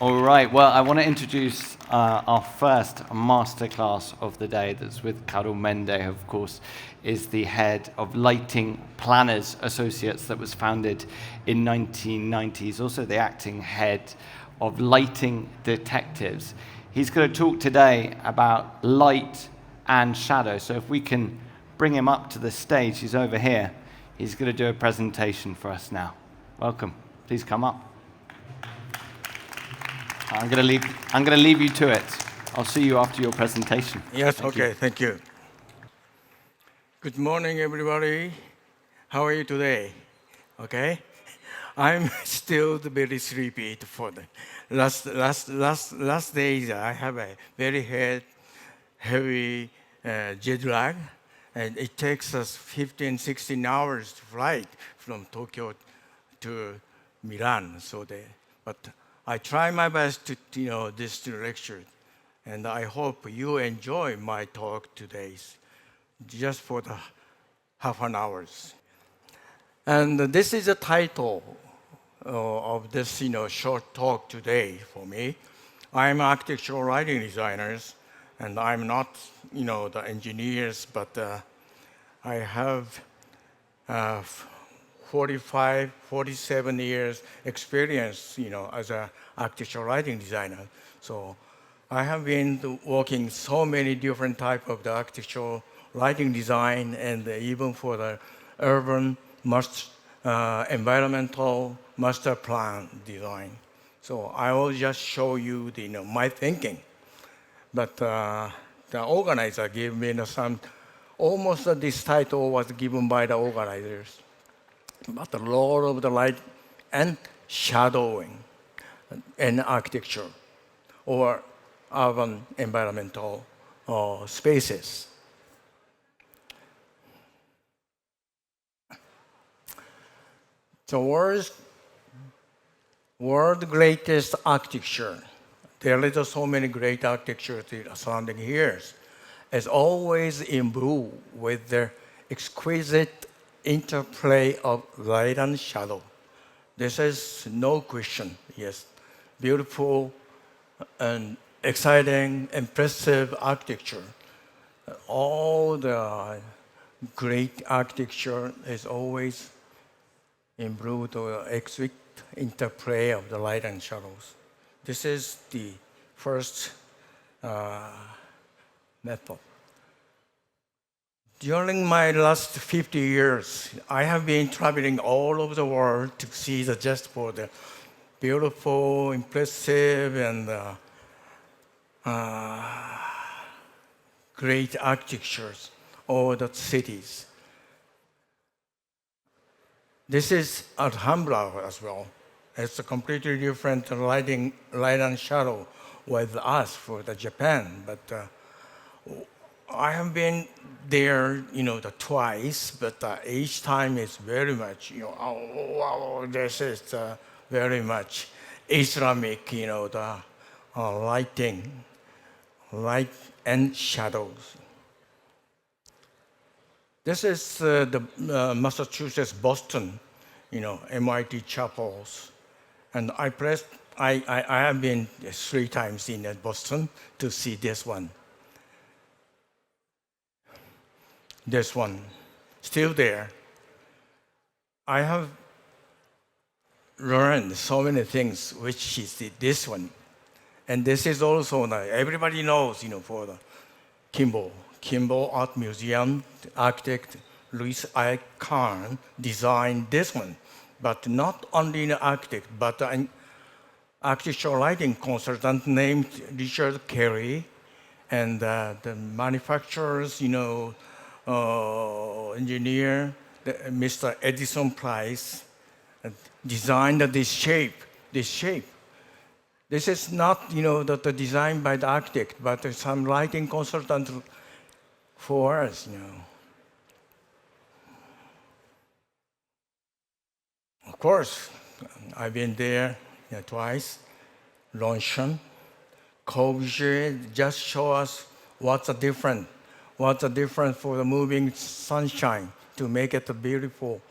All right, well, I want to introduce our first masterclass of the day that's with Kaoru Mende, who, of course, is the head of Lighting Planners Associates that was founded in 1990. He's also the acting head of Lighting Detectives. He's going to talk today about light and shadow. So if we can bring him up to the stage, he's over here. He's going to do a presentation for us now. Welcome. Please come up. I'm going to leave you to it. I'll see you after your presentation. Yes, okay, thank you. Good morning, everybody. How are you today? Okay? I'm still very sleepy for the last days. I have a very heavy jet lag, and it takes us 15, 16 hours to flight from Tokyo to Milan. But I try my best to, this lecture, and I hope you enjoy my talk today, just for the half an hours. And this is the title of this, short talk today for me. I'm an architectural lighting designer, and I'm not, the engineers, but I have 45, 47 years experience, as an architectural lighting designer. So I have been working so many different type of the architectural lighting design, and even for the urban environmental master plan design. So I will just show you my thinking. But the organizer gave me almost this title was given by the organizers. But the role of the light and shadowing in architecture or urban environmental spaces. The world greatest architecture. There is so many great architecture surrounding here. Is always imbued with the exquisite interplay of light and shadow. This is no question. Yes, beautiful and exciting, impressive architecture. All the great architecture is always imbued with exquisite interplay of the light and shadows. This is the first method. During my last 50 years, I have been traveling all over the world to see just for the beautiful, impressive, and great architectures of the cities. This is Alhambra as well. It's a completely different light and shadow with us for the Japan, but I have been there, twice, but each time it's very much, oh, wow, this is very much Islamic, the lighting, light and shadows. This is the Massachusetts, Boston, MIT chapels, and I have been 3 times in Boston to see this one. This one, still there. I have learned so many things, which is this one. And this is also, everybody knows, for the Kimball Art Museum, the architect Louis I. Kahn designed this one. But not only an architect, but an architectural lighting consultant named Richard Carey, and the manufacturers, engineer, Mr. Edison Price, designed this shape. This is not, the design by the architect, but some lighting consultant for us, Of course, I've been there twice. Longchamp, Corbusier just show us what's the difference for the moving sunshine to make it beautiful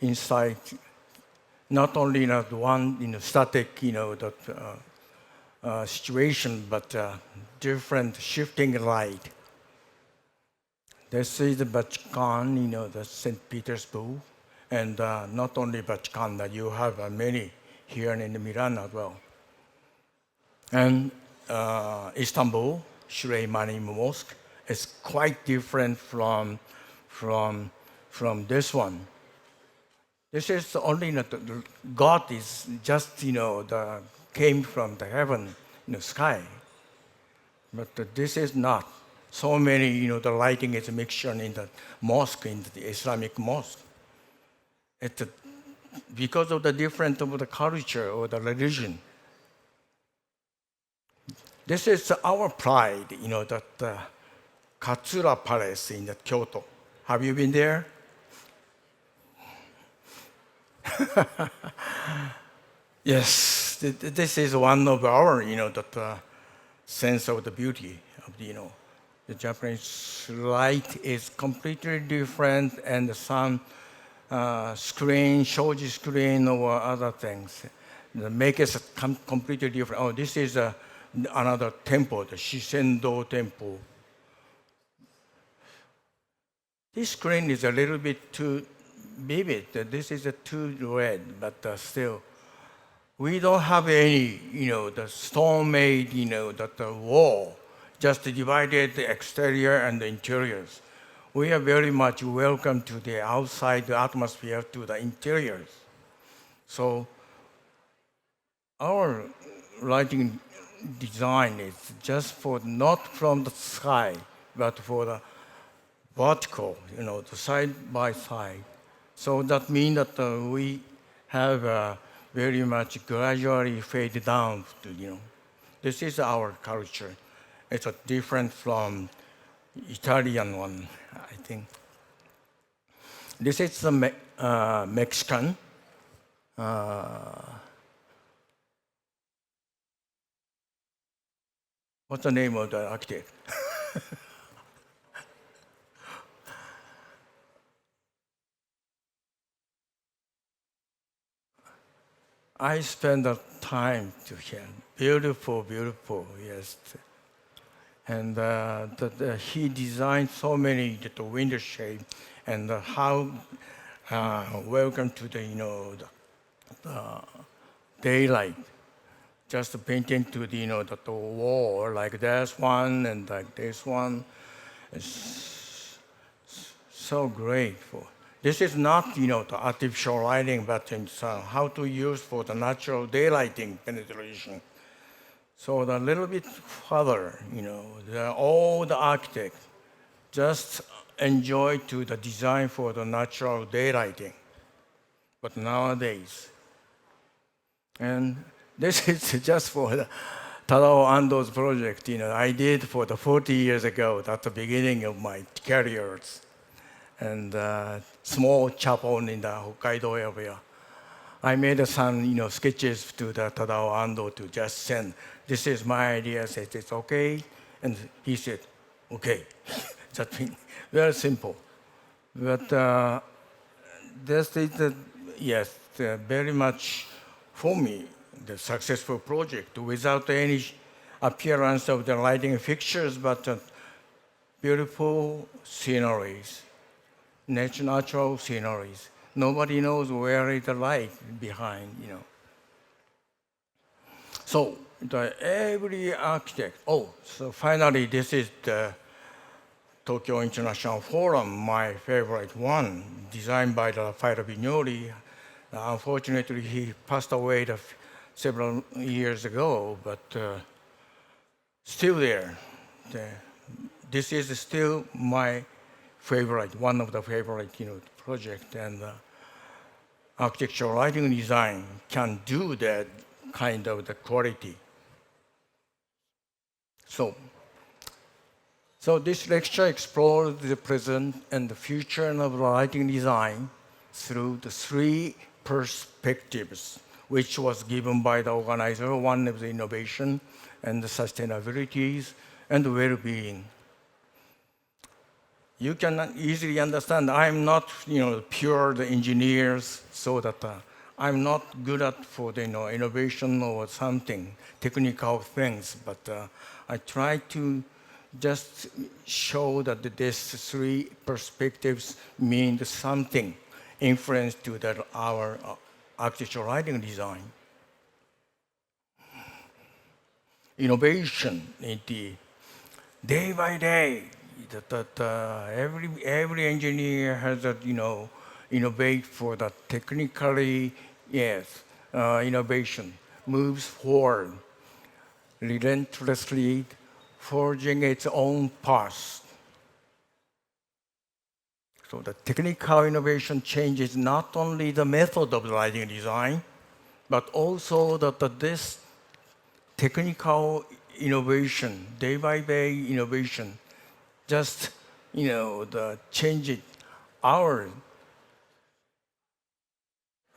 inside. Not only one static, situation, but different shifting light. This is the Vatican, the St. Petersburg, and not only Vatican, that you have many here in Milan as well. And Istanbul, Süleymaniye Mosque, is quite different from this one. This is only God is just came from the heaven, sky, but this is not. So many, the lighting is a mixture in the mosque, in the Islamic mosque. It's because of the difference of the culture or the religion. This is our pride, that Katsura Palace in the Kyoto. Have you been there? Yes, this is one of our, that sense of the beauty of the Japanese light is completely different, and some screen, shoji screen, or other things that make it completely different. Oh, this is another temple, the Shisendo Temple. This screen is a little bit too vivid. This is too red, but still, we don't have any, the stone-made, that wall, just divided the exterior and the interiors. We are very much welcome to the outside the atmosphere to the interiors. So our lighting design is just for not from the sky, but for the vertical, the side by side. So that means that we have very much gradually fade down to, this is our culture. It's different from Italian one, I think. This is the Mexican. What's the name of the architect? I spent the time to him. Beautiful, beautiful, yes. And he designed so many window shape, and how welcome to the daylight. Just painting to the wall like this one and like this one. It's so great. This is not the artificial lighting, but it's how to use for the natural daylighting penetration. So a little bit further, all the architects just enjoy to the design for the natural daylighting. But nowadays, and this is just for the Tadao Ando's project, I did for the 40 years ago, at the beginning of my careers. And small chapel in the Hokkaido area. I made some, sketches to the Tadao Ando to just send. This is my idea. I said, it's okay. And he said, okay. That means very simple. But this is, yes, very much for me, the successful project without any appearance of the lighting fixtures, but beautiful sceneries. Natural sceneries. Nobody knows where is the light behind, So every architect, so finally this is the Tokyo International Forum, my favorite one, designed by Raffaele Vignoli. Unfortunately, he passed away several years ago, but still there. This is still my favorite, one of the favorite, project, and architectural lighting design can do that kind of the quality. So this lecture explores the present and the future of lighting design through the three perspectives, which was given by the organizer. One is the innovation and the sustainability and well-being. You can easily understand I'm not, pure the engineers, so that I'm not good at for the innovation or something, technical things, but I try to just show that these three perspectives mean something, influence to our architectural lighting design. Innovation in the day by day, every engineer has a, innovate for the technically, yes, innovation, moves forward, relentlessly forging its own path. So the technical innovation changes not only the method of lighting design, but also this technical innovation, day by day innovation, just the change it, our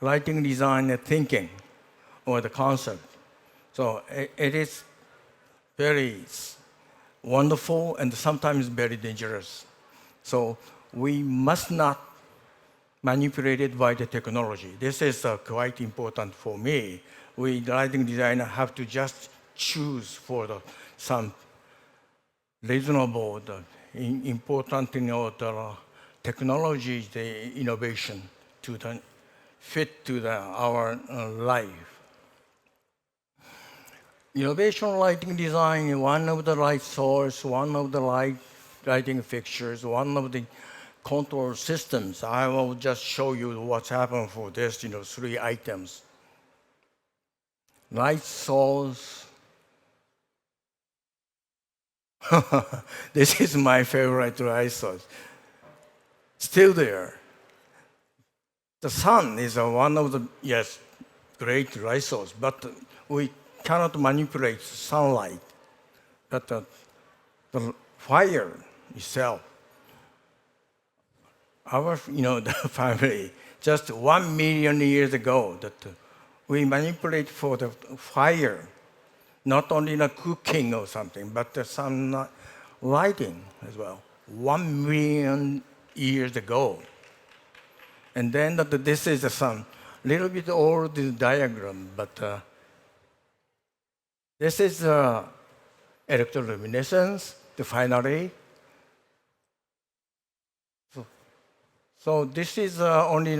lighting design and thinking or the concept. So it is very wonderful and sometimes very dangerous. So we must not manipulate it by the technology. This is quite important for me. We, the lighting designer, have to just choose for some reasonable, important, the technology, the innovation to fit to our life. Innovation lighting design, one of the light source, one of the lighting fixtures, one of the control systems. I will just show you what's happened for this, three items. Light source. This is my favorite light source. Still there. The sun is one of the, yes, great light source, but we cannot manipulate sunlight. But the fire itself, our, the family, just 1 million years ago, that we manipulate for the fire, not only the cooking or something, but some lighting as well. 1 million years ago. And then this is some little bit old diagram, but this is electroluminescence, finally. So this is only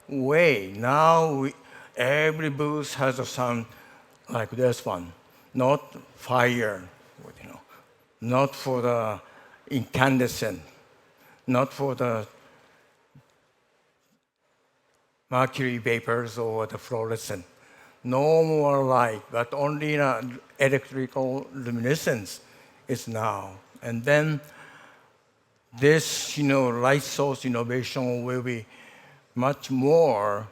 way. Now every booth has some like this one, not fire, not for the incandescent, not for the mercury vapors or the fluorescent. No more light, but only electrical luminescence is now. And then this, light source innovation will be much more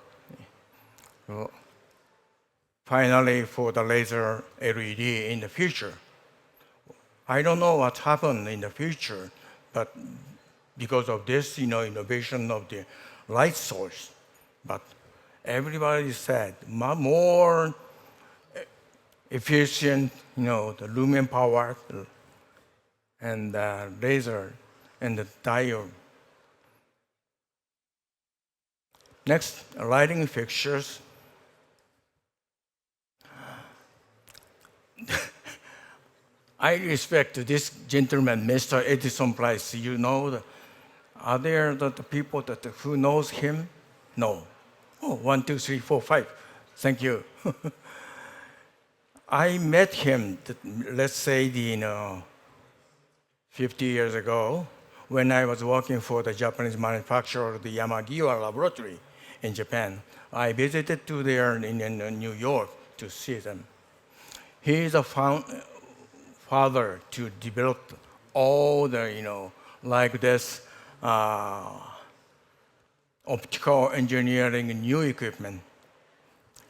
finally for the laser LED in the future. I don't know what happened in the future, but because of this, innovation of the light source, but everybody said more efficient, the lumen power and the laser and the diode. Next, lighting fixtures. I respect this gentleman, Mr. Edison Price. Are there the people who knows him? No. Oh, 1, 2, 3, 4, 5. Thank you. I met him, let's say, 50 years ago, when I was working for the Japanese manufacturer, the Yamagiwa laboratory in Japan. I visited to there in New York to see them. He is a father to develop all the, like this optical engineering new equipment,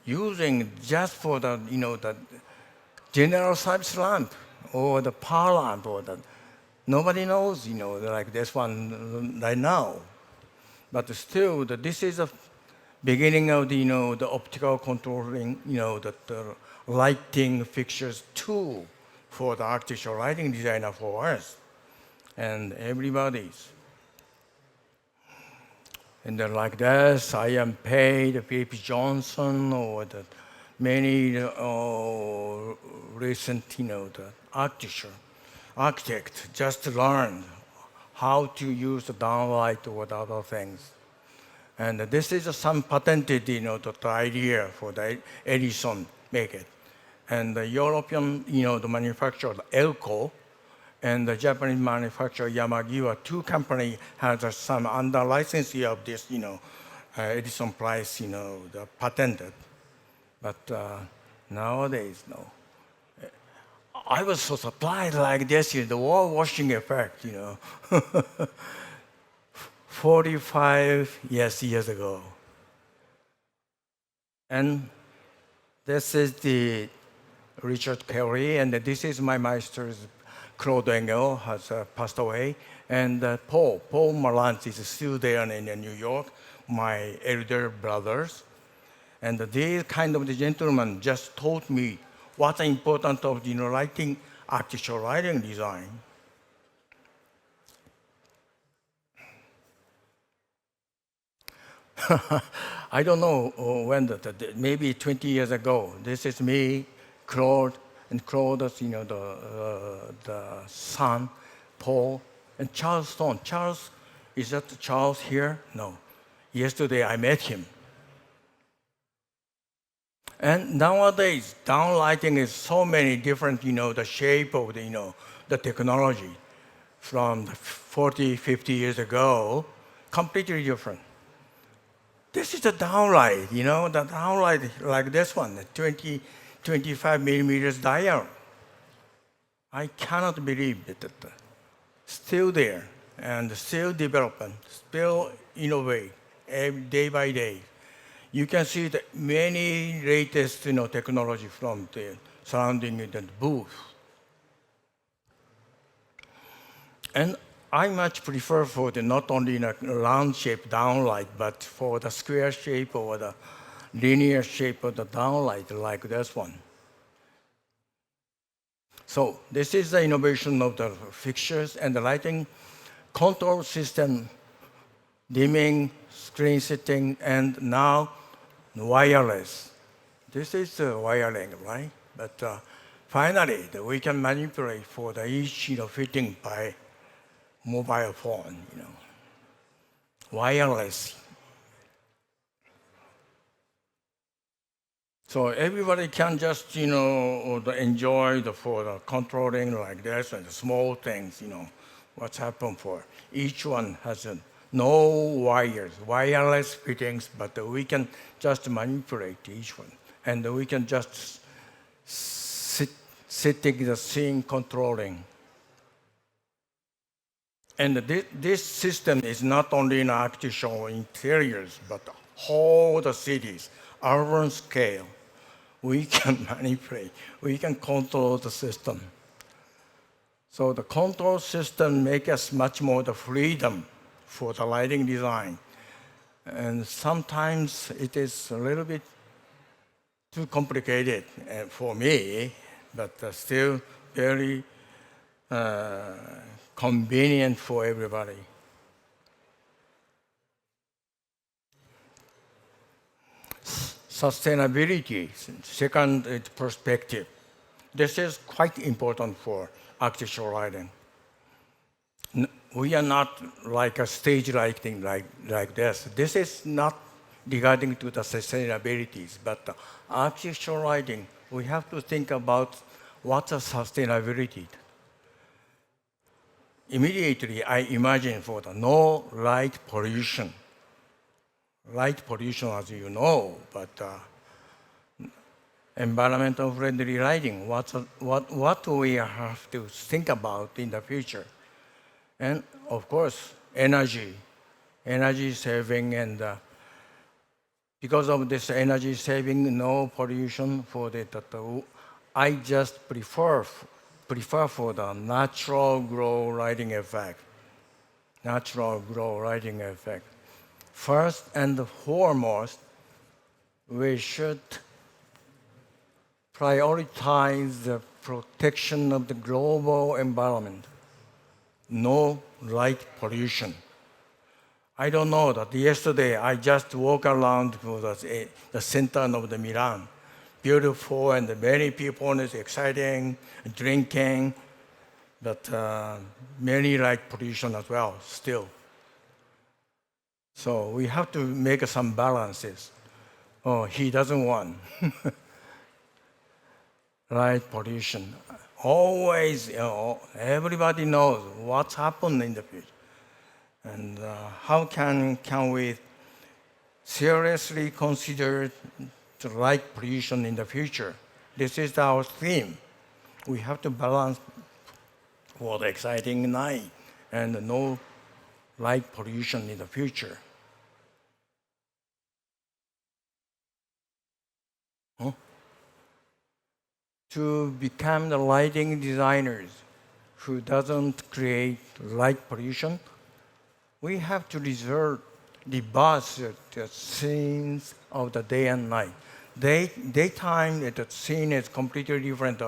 using just for the, the general service lamp or the power lamp or the, nobody knows, like this one right now. But still, this is the beginning of the, the optical controlling, the lighting fixtures tool for the architectural lighting designer for us and everybody's. And then like this, I am paid Philip Johnson or the many recent, the architect just learned how to use the downlight or the other things. And this is some patented, the idea for the Edison make it. And the European, the manufacturer, Elco, and the Japanese manufacturer Yamagiwa, two companies has some under licensing of this, Edison Price, the patented. But nowadays, no. I was so surprised like this, the wall washing effect, 45 years ago. And this is the Richard Perry, and this is my master's Claude Engel has passed away, and Paul Marantz is still there in New York, my elder brothers. And these kind of the gentlemen just taught me what's important of writing, architectural writing design. I don't know when, maybe 20 years ago. This is me, Claude, and Claude's, the son, Paul, and Charles Stone. Charles, is that Charles here? No. Yesterday I met him. And nowadays, downlighting is so many different, the shape of the technology from 40, 50 years ago, completely different. This is the downlight, the downlight like this one, the 20, 25 millimeters diameter. I cannot believe that still there and still development, still innovate day by day. You can see the many latest technology from the surrounding the booth. And I much prefer for the not only in a round shape downlight, but for the square shape or the linear shape of the downlight like this one. So this is the innovation of the fixtures and the lighting control system, dimming, screen setting, and now wireless. This is wiring, right? But finally, we can manipulate for the each fitting by mobile phone, wireless. So everybody can just, enjoy for the controlling like this and the small things, what's happened for. Each one has no wires, wireless fittings, but we can just manipulate each one. And we can just sitting the scene controlling. And this system is not only in architectural interiors, but whole the cities, urban scale. We can manipulate, we can control the system. So the control system makes us much more the freedom for the lighting design. And sometimes it is a little bit too complicated for me, but still very convenient for everybody. Sustainability, second perspective. This is quite important for architectural lighting. We are not like a stage lighting like this. This is not regarding to the sustainabilities, but architectural lighting, we have to think about what's a sustainability. Immediately, I imagine for the no light pollution. Light pollution, as you know, but environmental friendly lighting, what we have to think about in the future. And of course, energy saving, and because of this energy saving, no pollution for I just prefer for the natural glow lighting effect. Natural glow lighting effect. First and foremost, we should prioritize the protection of the global environment. No light pollution. I don't know that yesterday I just walked around for the center of the Milan. Beautiful and many people is exciting, drinking, but many light pollution as well still. So we have to make some balances. Oh, he doesn't want light pollution. Always, everybody knows what's happened in the future. And how can we seriously consider the light pollution in the future? This is our theme. We have to balance for the exciting night and no light pollution in the future. To become the lighting designers who doesn't create light pollution, we have to reverse the scenes of the day and night. Daytime, the scene is completely different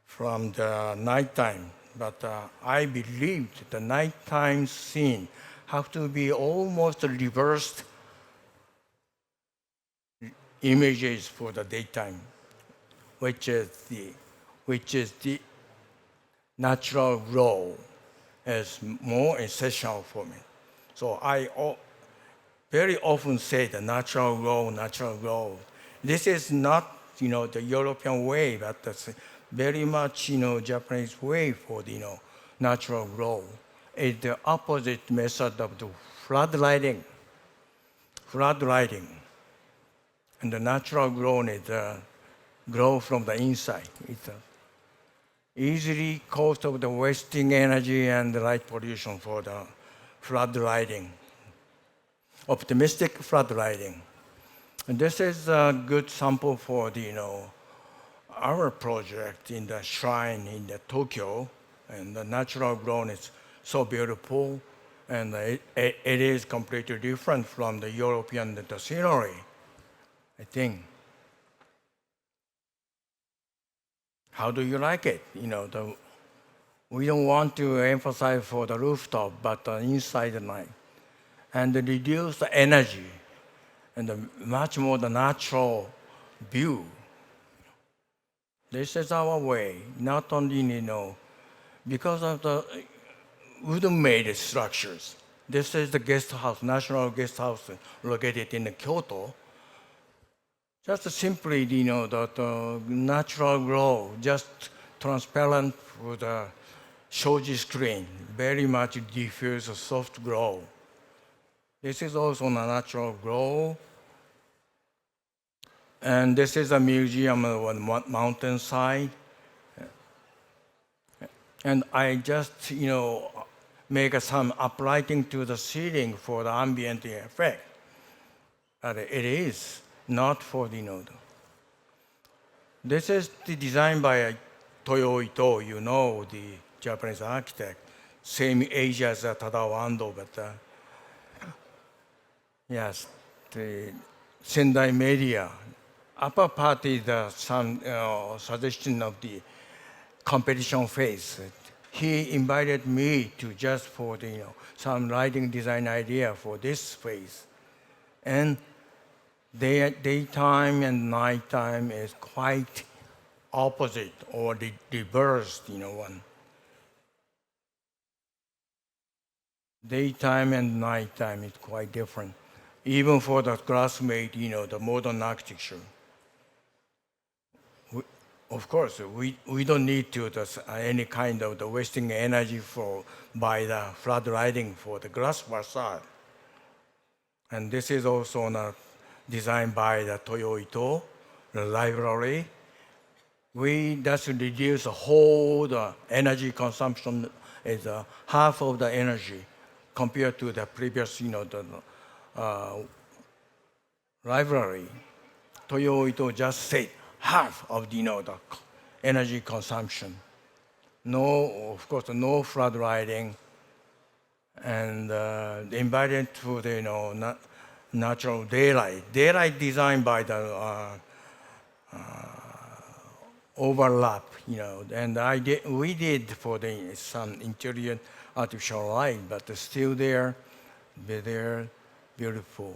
from the nighttime. But I believe the nighttime scene have to be almost reversed images for the daytime, which is the natural glow is more essential for me. So I very often say the natural glow, natural glow. This is not, the European way, but that's very much, Japanese way for the, natural glow. It's the opposite method of the flood lighting. Flood lighting. And the natural glow is glow from the inside. It's easily cost of the wasting energy and the light pollution for the flood lighting. Optimistic flood lighting. And this is a good sample for the, our project in the shrine in the Tokyo. And the natural glow is so beautiful, and it is completely different from the European the scenery, I think. How do you like it? We don't want to emphasize for the rooftop, but inside the night. And reduce the energy and much more the natural view. This is our way, not only, because of the wooden-made structures. This is the guest house, national guest house located in Kyoto. Just simply, that natural glow, just transparent with a shoji screen, very much diffuse, soft glow. This is also a natural glow. And this is a museum on mountainside. And I just, make some uplighting to the ceiling for the ambient effect. But it is not for the node. This is the design by Toyo Ito, the Japanese architect, same age as Tadao Ando, but yes, the Sendai media. Upper part is some suggestion of the competition phase. He invited me to just for the, some lighting design idea for this phase. And daytime and nighttime is quite opposite or reversed, one. Daytime and nighttime is quite different. Even for the glass-made, the modern architecture. Of course, we don't need to any kind of the wasting energy by the flood lighting for the glass facade. And this is also designed by the Toyo Ito, the library. We just reduce the whole energy consumption is half of the energy compared to the previous, library. Toyo Ito just said half of the, the energy consumption. No, of course, no flood lighting, and invited to the natural daylight. Daylight designed by the overlap, and we did for some interior artificial light, but still there, They're beautiful.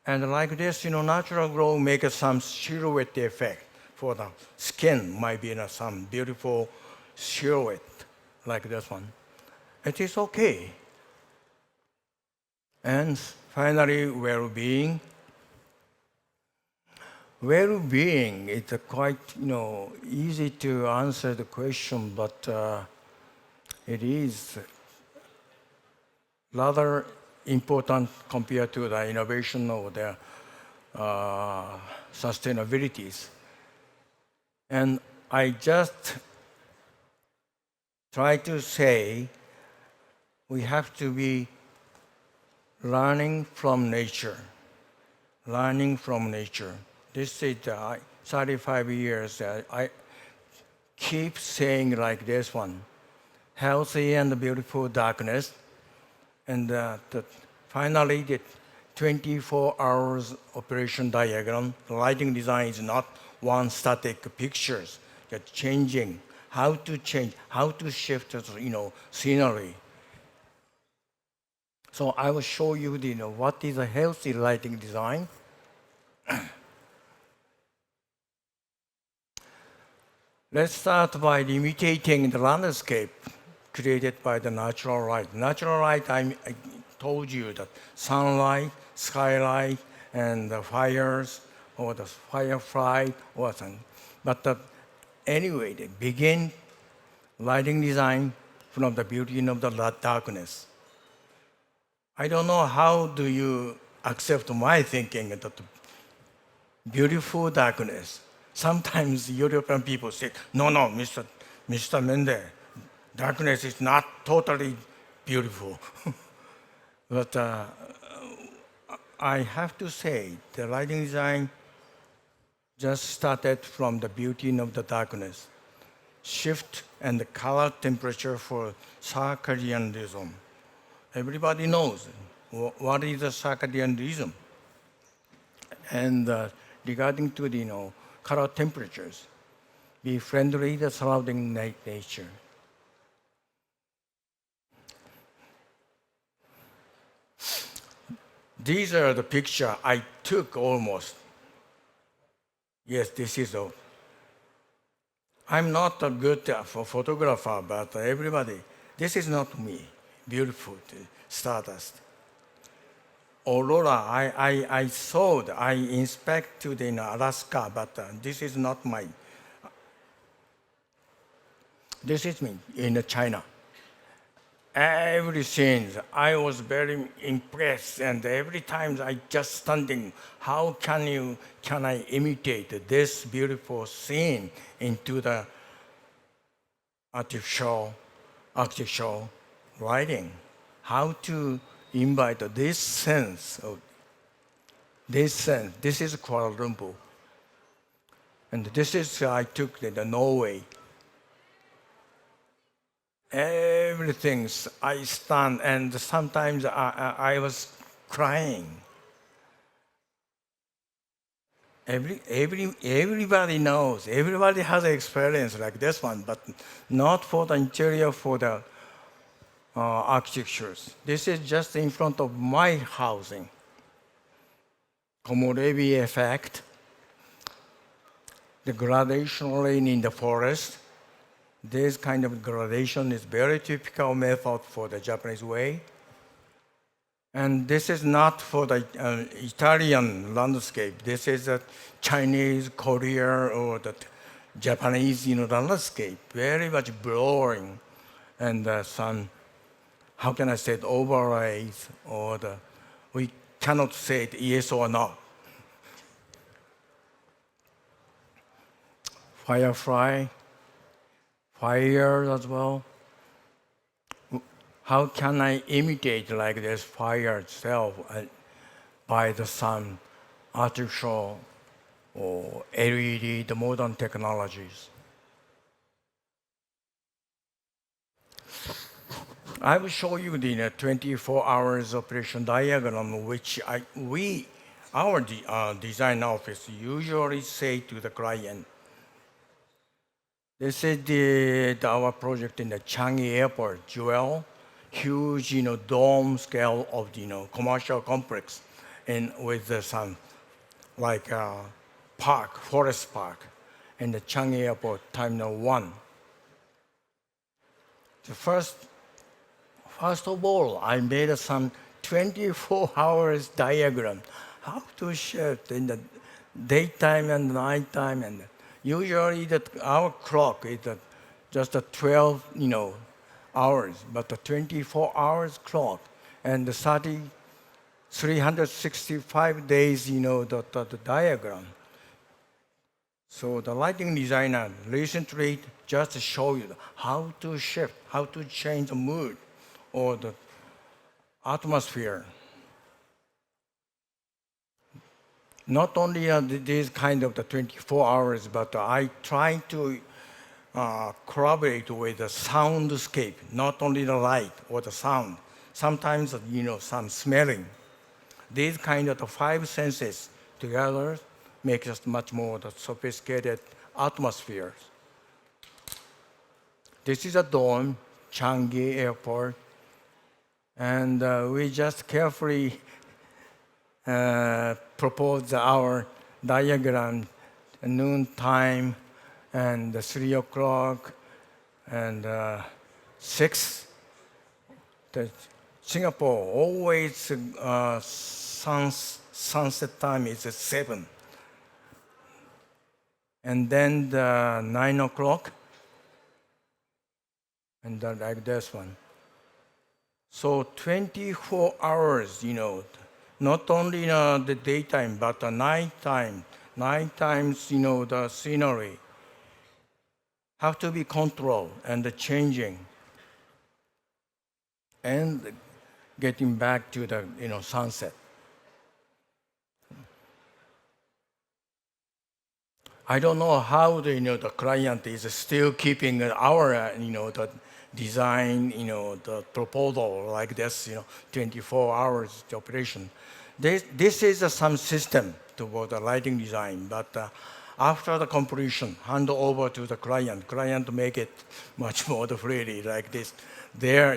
And like this, natural glow makes some silhouette effect for the skin. Might be some beautiful silhouette like this one. It is okay. And finally, well-being. Well-being is quite, easy to answer the question, but it is rather important compared to the innovation or the sustainabilities. And I just try to say we have to be learning from nature. Learning from nature. This is 35 years. I keep saying like this one, healthy and beautiful darkness. And finally, the 24 hours operation diagram, the lighting design is not one static pictures, just changing, how to change, how to shift, scenery. So I will show you, what is a healthy lighting design. Let's start by imitating the landscape created by the natural light. Natural light, I told you that sunlight, skylight, and the fires, or the firefly, or something. But anyway, they begin lighting design from the beauty of the darkness. I don't know how do you accept my thinking that beautiful darkness. Sometimes European people say, no, Mr. Mende, darkness is not totally beautiful. But I have to say, the lighting design just started from the beauty of the darkness. Shift and the color temperature for circadian rhythm. Everybody knows what is the circadian rhythm. And regarding to the color temperatures, be friendly to the surrounding nature. These are the picture I took almost. Yes, this is all. I'm not a good photographer, but everybody, this is not me. Beautiful stardust. Aurora, I saw, I inspected in Alaska, but this is not my. This is me in China. Every scene, I was very impressed, and every time I just standing, how can I imitate this beautiful scene into the artificial lighting? How to invite this sense of this sense. This is Kuala Lumpur, and this is I took the Norway. Everything I stand, and sometimes I was crying. Everybody knows, everybody has an experience like this one, but not for the interior, for the architectures. This is just in front of my housing. Komorebi effect, the gradation rain in the forest. This kind of gradation is very typical method for the Japanese way. And this is not for the Italian landscape. This is a Chinese, Korean, or the Japanese landscape. Very much blurring. And some, how can I say it, overlays, or we cannot say it yes or no. Firefly. Fire as well. How can I imitate like this fire itself by the sun, artificial or LED, the modern technologies? I will show you the 24 hours operation diagram, which our design office usually say to the client. This is our project in the Changi Airport, Jewel. huge, dome scale of the, commercial complex, and with some like park, forest park, and the Changi Airport, Terminal 1. First of all, I made some 24 hours diagram, how to shift in the daytime and nighttime, and usually our clock is just a 12, hours, but the 24 hours clock and the 365 days, the diagram. So the lighting designer recently just showed you how to shift, how to change the mood or the atmosphere. Not only these kind of the 24 hours, but I try to collaborate with the soundscape, not only the light or the sound. Sometimes, some smelling. These kind of the 5 senses together make us much more the sophisticated atmospheres. This is a dome, Changi Airport, and we just carefully propose our diagram at noon time and 3 o'clock and 6. Singapore always sunset time is at 7. And then the 9 o'clock, and then like this one. So 24 hours, not only the daytime, but the nighttime. Nighttimes, the scenery have to be controlled and the changing. And getting back to the, sunset. I don't know how the client is still keeping our the design the proposal like this 24 hours operation. This is some system toward the lighting design, but after the completion, hand over to the client. Client make it much more freely like this. Their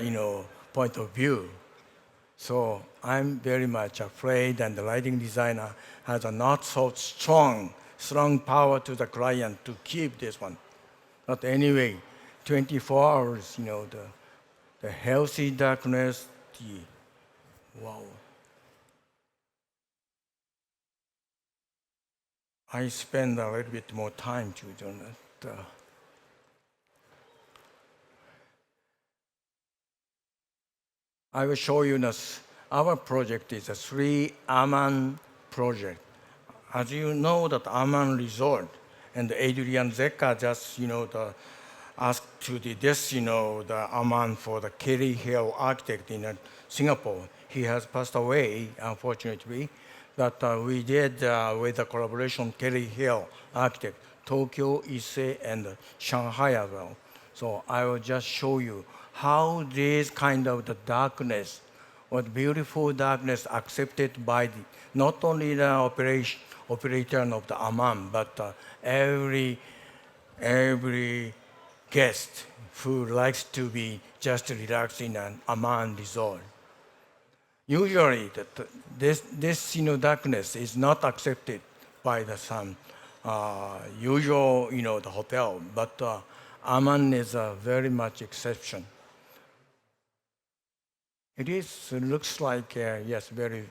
point of view. So I'm very much afraid, and the lighting designer has a not so strong power to the client to keep this one. But anyway, 24 hours, the healthy darkness, wow. I spend a little bit more time to do that. I will show you this. Our project is a 3 Aman project. As you know, that Aman Resort and Adrian Zecca just asked to the Aman for the Kelly Hill architect in Singapore. He has passed away, unfortunately, but we did with the collaboration Kelly Hill architect, Tokyo, Issei, and Shanghai as well. So I will just show you how this kind of the darkness, or beautiful darkness accepted by not only the operator of the Amman, but every guest who likes to be just relaxing in an Amman resort. Usually, this darkness is not accepted by some usual the hotel, but Amman is a very much exception. It looks like yes, very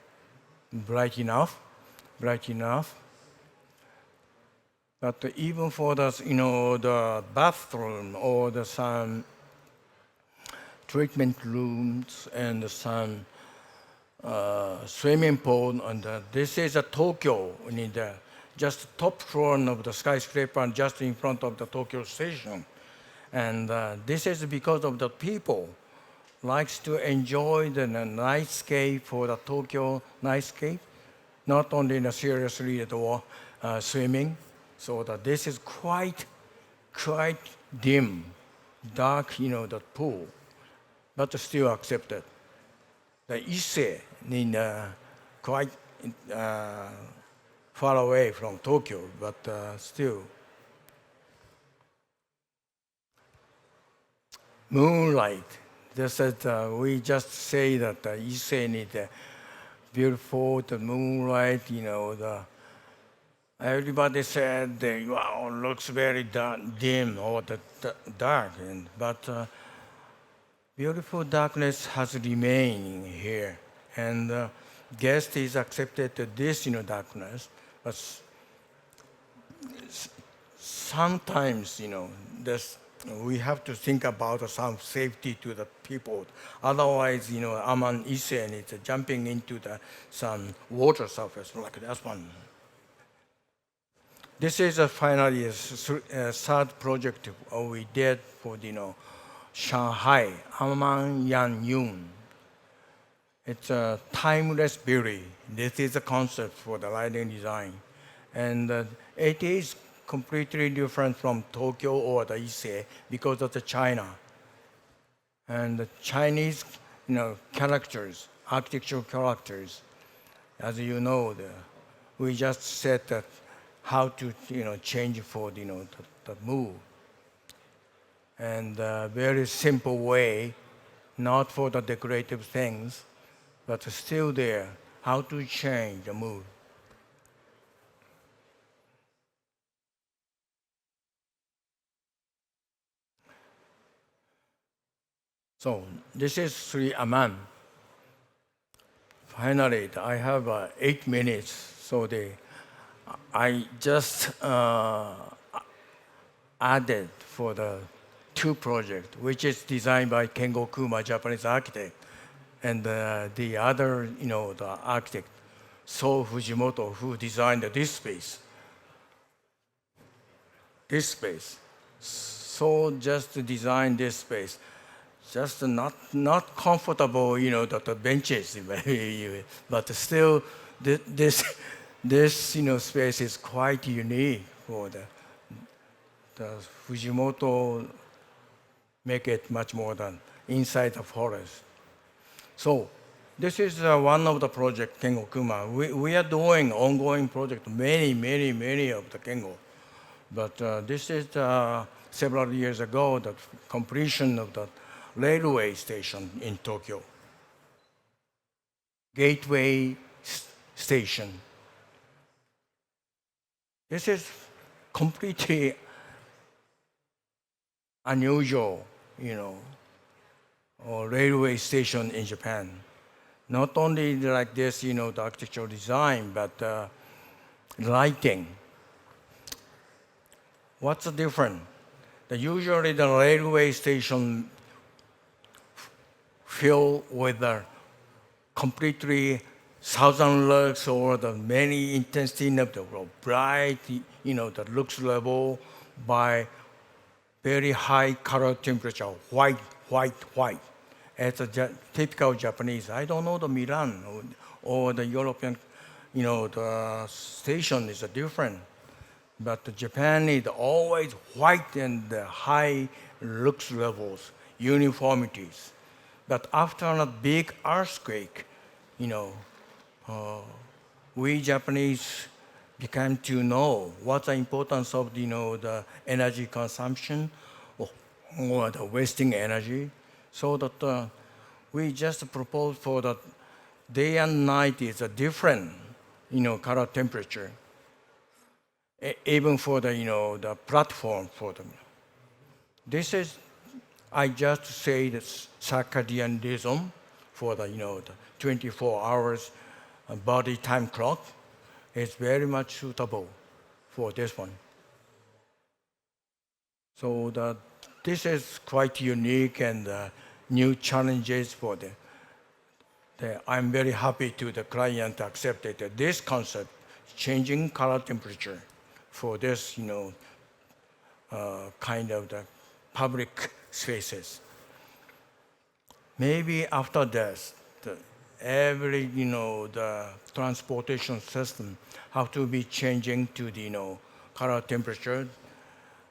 bright enough. But even for the bathroom or some treatment rooms and some swimming pool, and this is a Tokyo, in the just top floor of the skyscraper, just in front of the Tokyo station, and this is because of the people likes to enjoy the nightscape for the Tokyo nightscape, not only seriously at all swimming. So that this is quite dim, dark, the pool, but still accepted. The Issei in quite far away from Tokyo, but still. Moonlight, They said we just say that Issei need beautiful, the moonlight, everybody said wow, looks very dim or dark, but beautiful darkness has remained here, and guest is accepted to this darkness, but sometimes this we have to think about some safety to the people. Otherwise, Aman Isen is jumping into some water surface like that one. This is finally a third project we did for Shanghai, Aman Yan Yun. It's a timeless beauty. This is the concept for the lighting design. And it is completely different from Tokyo or the Issei because of the China. And the Chinese characters, architectural characters, as you know, we just said that how to change for the move. And a very simple way, not for the decorative things, but still there, how to change the mood. So this is Sri Aman. Finally, I have 8 minutes, so I just added for the 2 projects, which is designed by Kengo Kuma, Japanese architect, and the other, the architect, So Fujimoto, who designed this space. This space. So just design this space. Just not comfortable, the benches, but still this space is quite unique for the Fujimoto make it much more than inside the forest. So this is one of the project Kengo Kuma. We are doing ongoing project, many of the Kengo. But this is several years ago, the completion of the railway station in Tokyo. Gateway station. This is completely unusual, or railway station in Japan. Not only like this, the architectural design, but lighting. What's the difference? Usually the railway station filled with the completely thousand lux or the many intensity of the bright, the lux level by very high color temperature, white. It's a typical Japanese. I don't know the Milan or the European, the station is different. But Japan is always white and high lux levels, uniformities. But after a big earthquake, we Japanese began to know what the importance of the energy consumption or the wasting energy, so that we just propose for the day and night is a different color temperature, even for the platform for them. This is, I just say the circadian rhythm for the 24 hours body time clock is very much suitable for this one. So this is quite unique and new challenges for I'm very happy to the client accepted this concept, changing color temperature for this, kind of the public spaces. Maybe after this, every, the transportation system have to be changing to the, color temperature,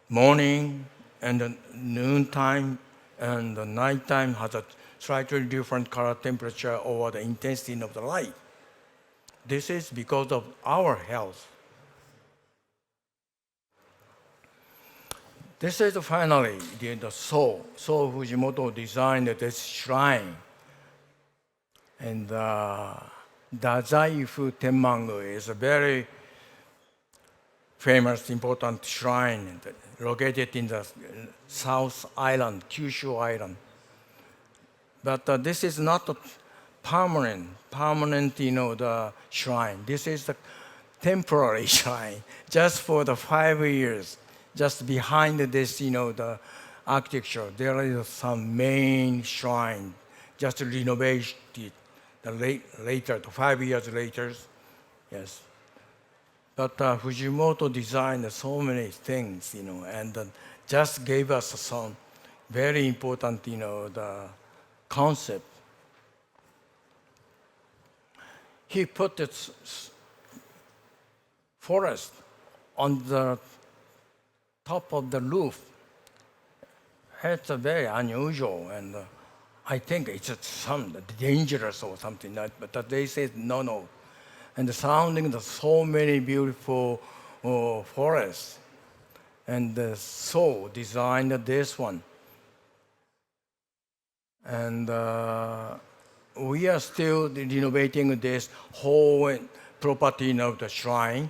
morning and the noontime and the nighttime has a slightly different color temperature or the intensity of the light. This is because of our health. This is finally the So Fujimoto designed this shrine. And Dazaifu Tenmangu is a very famous, important shrine located in the South Island, Kyushu Island. But this is not a permanent, the shrine. This is the temporary shrine, just for the 5 years. Just behind this, the architecture, there is some main shrine, just renovated later, 5 years later, yes. But Fujimoto designed so many things, and just gave us some very important, the concept. He put this forest on the top of the roof. It's very unusual, and I think it's some dangerous or something like that. But they said no. And surrounding the so many beautiful forests, and so designed this one. And we are still renovating this whole property of the shrine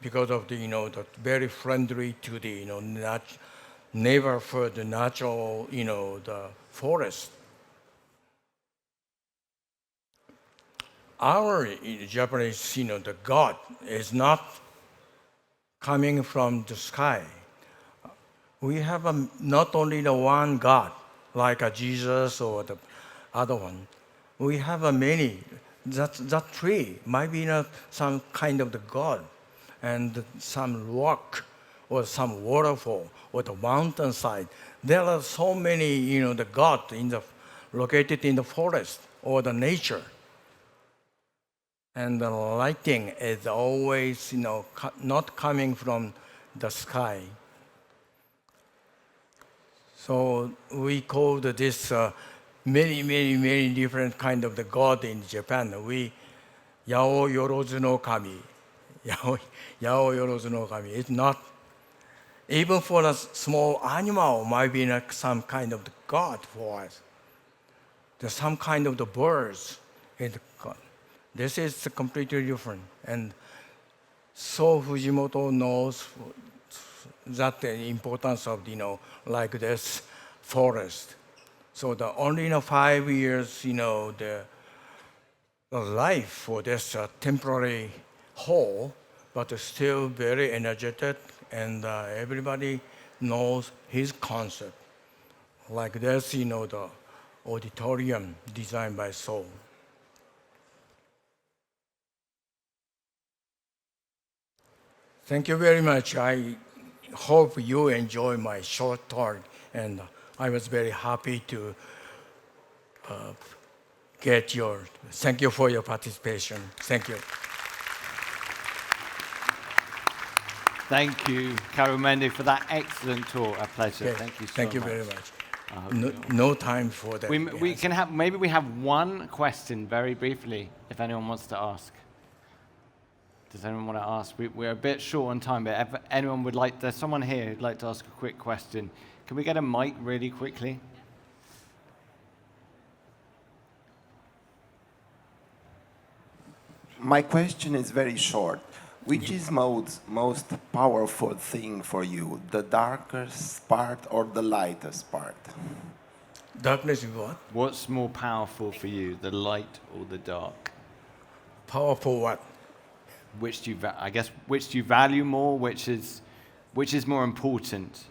because of the the very friendly to the neighborhood, the natural the forest. Our Japanese the God is not coming from the sky. We have not only the one God like a Jesus or the other one. We have many. That tree might be some kind of the God, and some rock or some waterfall or the mountainside. There are so many the God located in the forest or the nature. And the lighting is always not coming from the sky. So we called this many different kind of the God in Japan. We Yao Yorozu no Kami. Yao Yorozu no Kami. It's not, even for a small animal, might be some kind of the God for us. There's some kind of the birds in the God. This is completely different. And so Fujimoto knows that the importance of, like this forest. So the only in 5 years, the life for this temporary hall, but still very energetic, and everybody knows his concept. Like this, the auditorium designed by So. Thank you very much. I hope you enjoy my short talk, and I was very happy to thank you for your participation. Thank you. Thank you, Kaoru Mende, for that excellent talk. A pleasure. Okay. Thank you so much. Thank you very much. No time for that. We can have, maybe we have one question very briefly, if anyone wants to ask. Does anyone want to ask? We're a bit short on time, but if anyone would like, there's someone here who'd like to ask a quick question. Can we get a mic really quickly? My question is very short. Which is most powerful thing for you, the darkest part or the lightest part? Darkness is what? What's more powerful for you, the light or the dark? Powerful what? Which do you value more? Which is more important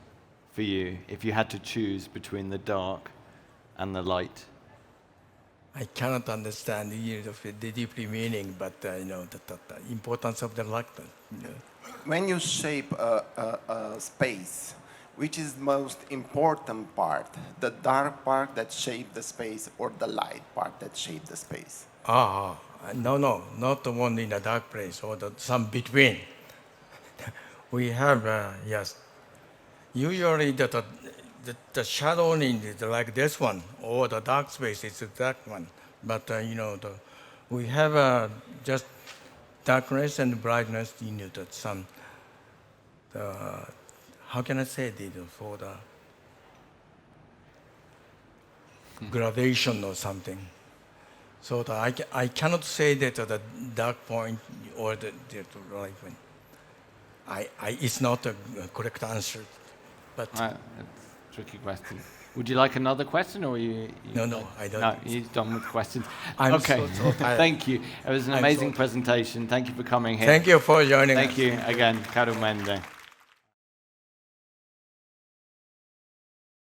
for you if you had to choose between the dark and the light? I cannot understand the deeply meaning, but the importance of the light. When you shape a space, which is the most important part? The dark part that shapes the space or the light part that shapes the space? No, not the one in the dark place or some between. We have, yes. Usually the shadow in like this one or the dark space is that one. But, we have just darkness and brightness, some how can I say it, for the gradation or something. So that I cannot say that the dark point or the light point. It's not a correct answer, but It's a tricky question. Would you like another question, or you no, I don't. No, you're done with questions. I'm okay. so tired. Thank you. It was an amazing presentation. Thank you for coming here. Thank you for joining us. Thank you again, Kaoru Mende.